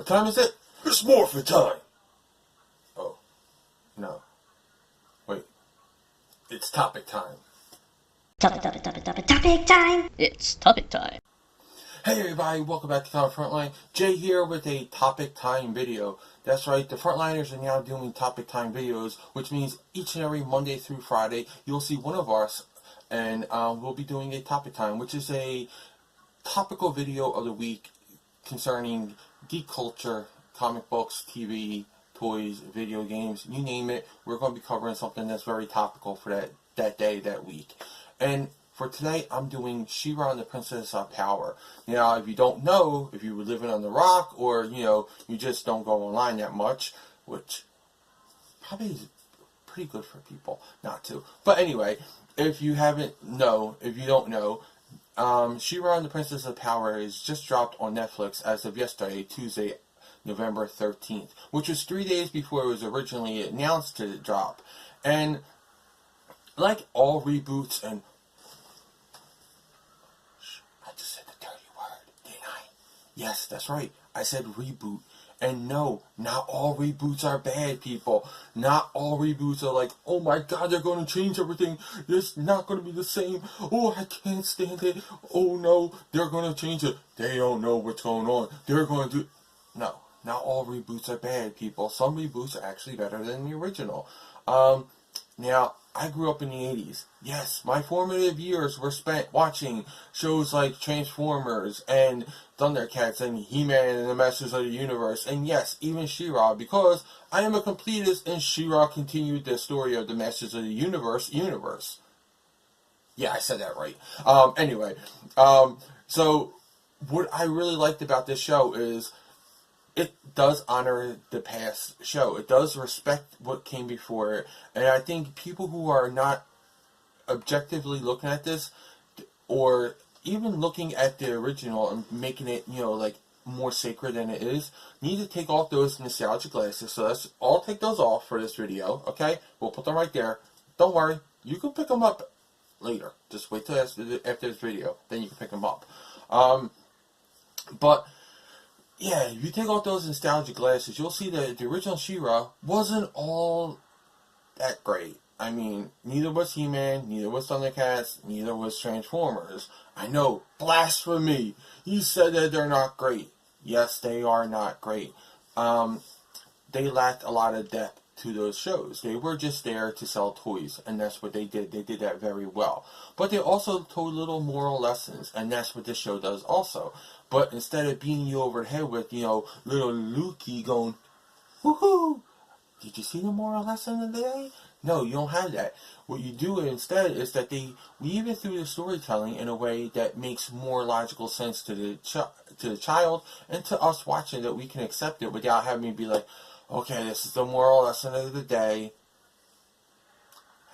What time is it? It's morphin' time! Oh. No. Wait. It's topic time. Topic time! It's topic time. Hey everybody, welcome back to Frontline. Jay here with a topic time video. That's right, the Frontliners are now doing topic time videos, which means each and every Monday through Friday, you'll see one of us, and we'll be doing a topic time, which is a topical video of the week concerning geek culture, comic books, TV, toys, video games, you name it. We're going to be covering something that's very topical for that day, that week. And for today, I'm doing She-Ra and the Princess of Power. Now, if you don't know, if you were living on the rock, or, you just don't go online that much, which probably is pretty good for people not to. But anyway, if you don't know, She-Ra and the Princess of Power is just dropped on Netflix as of yesterday, Tuesday, November 13th, which was 3 days before it was originally announced to drop. And like all reboots and yes, that's right. I said reboot. And no, not all reboots are bad, people. Not all reboots are like, oh my god, they're going to change everything. It's not going to be the same. Oh, I can't stand it. Oh no, they're going to change it. They don't know what's going on. They're going to do... No, not all reboots are bad, people. Some reboots are actually better than the original. Now, I grew up in the 80s. Yes, my formative years were spent watching shows like Transformers and Thundercats and He-Man and the Masters of the Universe. And yes, even She-Ra, because I am a completist and She-Ra continued the story of the Masters of the Universe. Yeah, I said that right. Anyway, so what I really liked about this show is it does honor the past show. It does respect what came before it. And I think people who are not objectively looking at this, or even looking at the original and making it, like more sacred than it is, need to take off those nostalgia glasses. So I'll take those off for this video, okay? We'll put them right there. Don't worry. You can pick them up later. Just wait till after this video. Then you can pick them up. But... yeah, if you take off those nostalgia glasses, you'll see that the original She-Ra wasn't all that great. I mean, neither was He-Man, neither was Thundercats, neither was Transformers. I know, blasphemy! You said that they're not great. Yes, they are not great. They lacked a lot of depth to those shows. They were just there to sell toys, and that's what they did. They did that very well. But they also told little moral lessons, and that's what this show does also. But instead of beating you over the head with, little Lukey going, woohoo! Did you see the moral lesson of the day? No, you don't have that. What you do instead is that they weave it through the storytelling in a way that makes more logical sense to the child and to us watching, that we can accept it without having to be like, okay, this is the moral lesson of the day.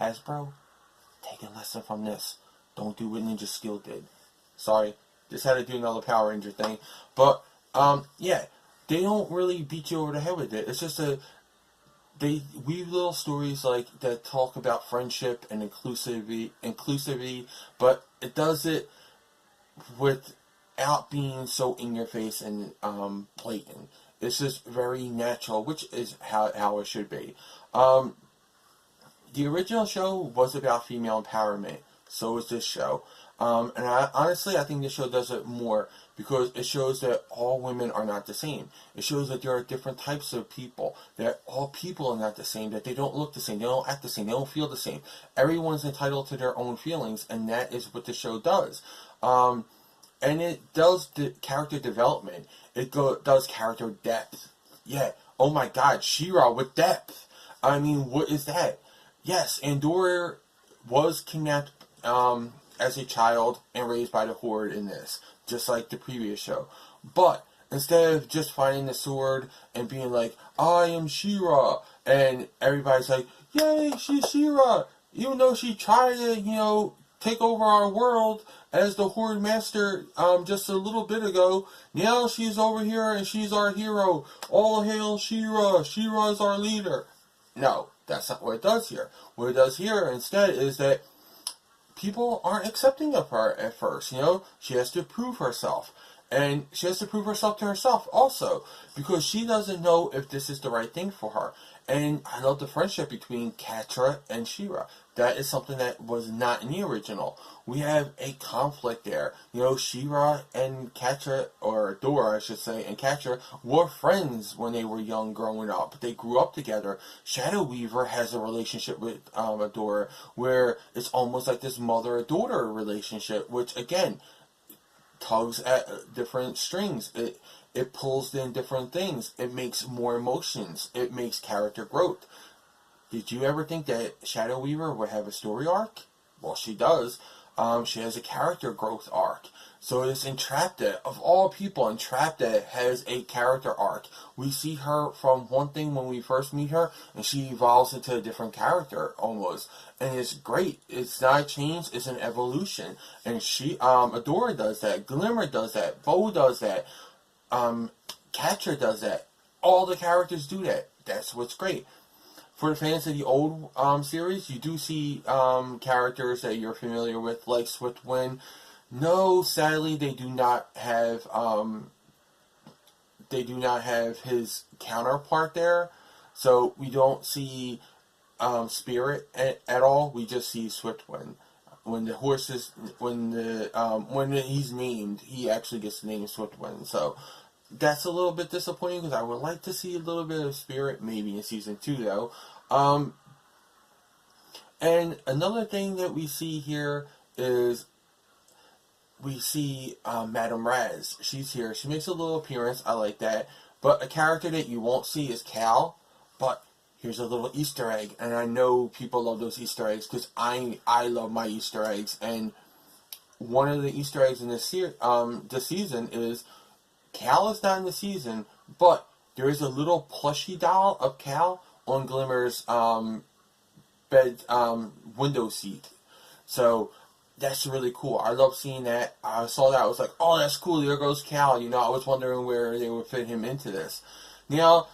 Hasbro, take a lesson from this. Don't do what Ninja Skill did. Sorry, just had to do another Power Ranger thing. But, yeah, they don't really beat you over the head with it. It's just they weave little stories like that talk about friendship and inclusivity, but it does it without being so in your face and blatant. It's just very natural, which is how it should be. The original show was about female empowerment. So is this show. And honestly, I think this show does it more because it shows that all women are not the same. It shows that there are different types of people, that all people are not the same, that they don't look the same, they don't act the same, they don't feel the same. Everyone's entitled to their own feelings, and that is what the show does. And it does the character development. It does character depth. Yeah, oh my god, She-Ra with depth. I mean, what is that? Yes, Andorra was kidnapped as a child and raised by the Horde in this, just like the previous show. But instead of just finding the sword and being like, I am She-Ra, and everybody's like, yay, she's She-Ra, even though she tried to, take over our world as the Horde Master just a little bit ago, now she's over here and she's our hero. All hail She-Ra, She-Ra's our leader. No, that's not what it does here. What it does here instead is that people aren't accepting of her at first, She has to prove herself. And she has to prove herself to herself also, because she doesn't know if this is the right thing for her. And I love the friendship between Catra and She-Ra. That is something that was not in the original. We have a conflict there. You know, She-Ra and Catra, or Dora, I should say, and Catra were friends when they were young growing up. They grew up together. Shadow Weaver has a relationship with Adora where it's almost like this mother-daughter relationship, which, again, tugs at different strings. It pulls in different things. It makes more emotions. It makes character growth. Did you ever think that Shadow Weaver would have a story arc? Well, she does. She has a character growth arc. So it's Entrapta, of all people, Entrapta has a character arc. We see her from one thing when we first meet her, and she evolves into a different character, almost. And it's great. It's not a change, it's an evolution. And Adora does that, Glimmer does that, Bo does that, Catra does that. All the characters do that. That's what's great. For the fans of the old series, you do see characters that you're familiar with, like Swiftwind. No, sadly, they do not have his counterpart there. So we don't see Spirit at all. We just see Swiftwind. When he's named, he actually gets the name Swiftwind. So that's a little bit disappointing, because I would like to see a little bit of Spirit, maybe in season 2, though. And another thing that we see here is we see Madame Raz. She's here. She makes a little appearance. I like that. But a character that you won't see is Cal. But here's a little Easter egg. And I know people love those Easter eggs, because I love my Easter eggs. And one of the Easter eggs in this season is Cal is not in the season, but there is a little plushie doll of Cal on Glimmer's bed window seat. So that's really cool. I love seeing that. I saw that. I was like, oh, that's cool. There goes Cal. You know, I was wondering where they would fit him into this. Now,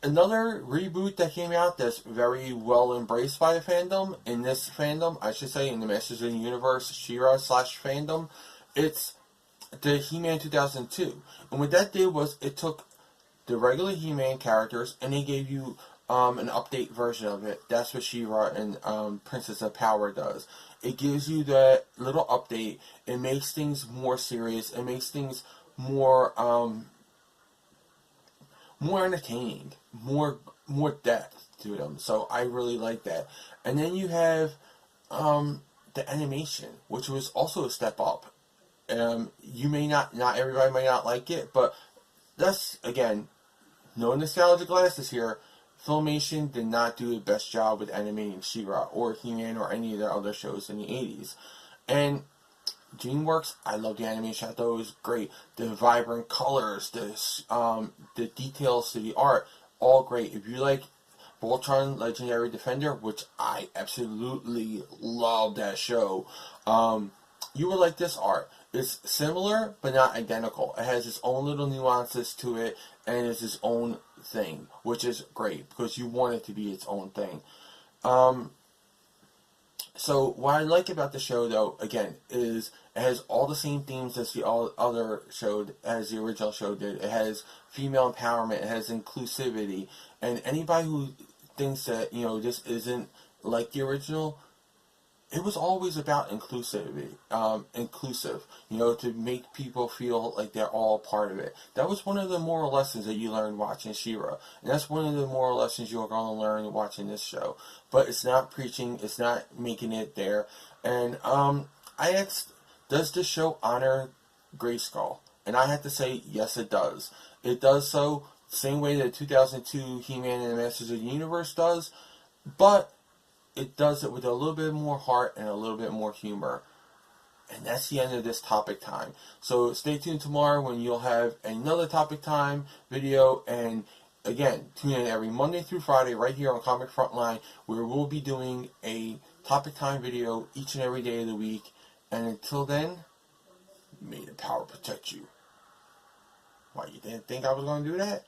another reboot that came out that's very well embraced by the fandom, in this fandom, I should say, in the Masters of the Universe She-Ra / fandom, it's the He-Man 2002. And what that did was it took the regular He-Man characters and they gave you an update version of it. That's what She-Ra and Princess of Power does. It gives you that little update. It makes things more serious. It makes things more more entertaining, more depth to them. So I really like that. And then you have the animation, which was also a step up. You may not everybody may not like it, but that's, again, no nostalgia glasses here. Filmation did not do the best job with animating She-Ra or He-Man or any of their other shows in the 80s. And DreamWorks, I love the animation. I thought it was great. The vibrant colors, the details to the art, all great. If you like Voltron Legendary Defender, which I absolutely love that show, you will like this art. It's similar, but not identical. It has its own little nuances to it, and it's its own thing, which is great, because you want it to be its own thing. So what I like about the show, though, again, is it has all the same themes as the other show, as the original show did. It has female empowerment, it has inclusivity, and anybody who thinks that, you know, this isn't like the original, it was always about inclusivity, inclusive, you know, to make people feel like they're all part of it. That was one of the moral lessons that you learned watching She-Ra, and that's one of the moral lessons you're going to learn watching this show. But it's not preaching, it's not making it there. And I asked, does this show honor Grayskull? And I have to say, yes, it does. It does so the same way that 2002 He-Man and the Masters of the Universe does, but it does it with a little bit more heart and a little bit more humor. And that's the end of this Topic Time. So stay tuned tomorrow when you'll have another Topic Time video. And again, tune in every Monday through Friday right here on Comic Frontline, where we'll be doing a Topic Time video each and every day of the week. And until then, may the power protect you. Why, you didn't think I was going to do that?